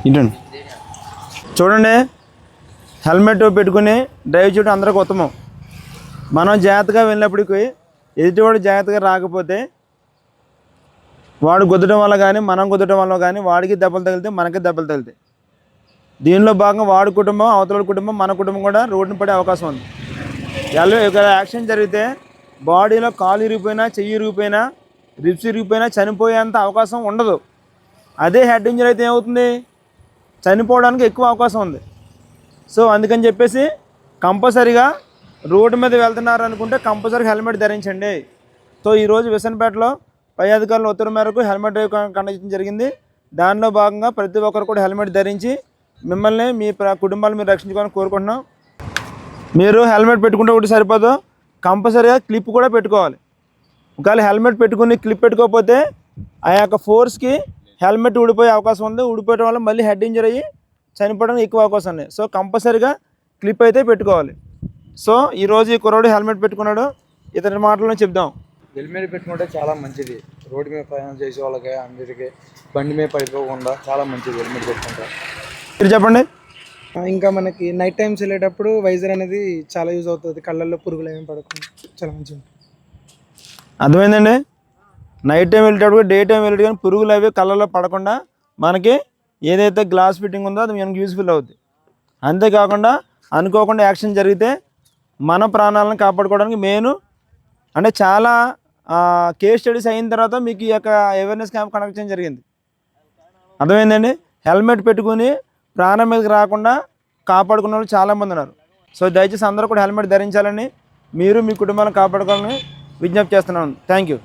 ఏంటండి చూడండి, హెల్మెట్ పెట్టుకుని డ్రైవ్ చేయడం అందరికీ ఉత్తమం. మనం జాగ్రత్తగా వెళ్ళినప్పటికీ ఎదుటివాడు జాగ్రత్తగా రాకపోతే వాడు గుద్దడం వల్ల కానీ మనం గుద్దడం వల్ల కానీ వాడికి దెబ్బలు తగిలితే మనకి దెబ్బలు తగులుతాయి. దీనిలో భాగంగా వాడి కుటుంబం, అవతల కుటుంబం, మన కుటుంబం కూడా రోడ్డున పడే అవకాశం ఉంది. ఇక్కడ యాక్సిడెంట్ జరిగితే బాడీలో కాలు ఇరిగిపోయినా, చెయ్యి ఇరిగిపోయినా, రిబ్స్ ఇరిగిపోయినా చనిపోయేంత అవకాశం ఉండదు. అదే హెడ్ ఇంజరీ అయితే ఏమవుతుంది, చనిపోవడానికి ఎక్కువ అవకాశం ఉంది. సో అందుకని చెప్పేసి కంపల్సరీగా రోడ్డు మీద వెళ్తున్నారు అనుకుంటే కంపల్సరీ హెల్మెట్ ధరించండి. సో ఈరోజు విసనపేటలో పై అధికారుల ఉత్తర్వు మేరకు హెల్మెట్ డ్రైవ్ కండక్ట్ చేయడం జరిగింది. దానిలో భాగంగా ప్రతి ఒక్కరు కూడా హెల్మెట్ ధరించి మిమ్మల్ని మీ కుటుంబాలు మీరు రక్షించుకోవాలని కోరుకుంటున్నాం. మీరు హెల్మెట్ పెట్టుకుంటే ఒకటి సరిపోదు, కంపల్సరీగా క్లిప్ కూడా పెట్టుకోవాలి. ఒకవేళ హెల్మెట్ పెట్టుకుని క్లిప్ పెట్టుకోకపోతే ఆ యొక్క ఫోర్స్కి హెల్మెట్ ఊడిపోయే అవకాశం ఉంది. ఊడిపోయడం వల్ల మళ్ళీ హెడ్ ఇంజరీ అయ్యి చనిపోవడానికి ఎక్కువ అవకాశం ఉంది. సో కంపల్సరీగా క్లిప్ అయితే పెట్టుకోవాలి. సో ఈరోజు ఈ కుర్రాడు హెల్మెట్ పెట్టుకున్నాడు, ఇతని మాటలను చెప్దాం. హెల్మెట్ పెట్టుకుంటే చాలా మంచిది. రోడ్డు మీద ప్రయాణం చేసే వాళ్ళకి అందరికీ బండి మీద పడిపోకుండా చాలా మంచిది హెల్మెట్ పెట్టుకుంటే. మీరు చెప్పండి. ఇంకా మనకి నైట్ టైమ్స్ వెళ్ళేటప్పుడు వైజర్ అనేది చాలా యూజ్ అవుతుంది. కళ్ళల్లో పురుగులు ఏమి పడకుండా చాలా మంచిది. అర్థమైందండి. నైట్ టైం వెళ్ళేటప్పుడు, డే టైం వెళ్ళేటప్పుడు కానీ పురుగులు అవి కళ్ళల్లో పడకుండా మనకి ఏదైతే గ్లాస్ ఫిట్టింగ్ ఉందో అది మనకి యూజ్ఫుల్ అవుతుంది. అంతేకాకుండా అనుకోకుండా యాక్సిడెంట్ జరిగితే మన ప్రాణాలను కాపాడుకోవడానికి మెయిన్ అంటే చాలా కేస్ స్టడీస్ అయిన తర్వాత మీకు ఈ యొక్క అవేర్నెస్ క్యాంప్ కండక్ట్ చేయడం జరిగింది. అర్థమైందండి. హెల్మెట్ పెట్టుకుని ప్రాణం మీదకి రాకుండా కాపాడుకున్న వాళ్ళు చాలామంది ఉన్నారు. సో దయచేసి అందరూ కూడా హెల్మెట్ ధరించాలని, మీరు మీ కుటుంబాలను కాపాడుకోవాలని విజ్ఞప్తి చేస్తున్నాను. Thank you.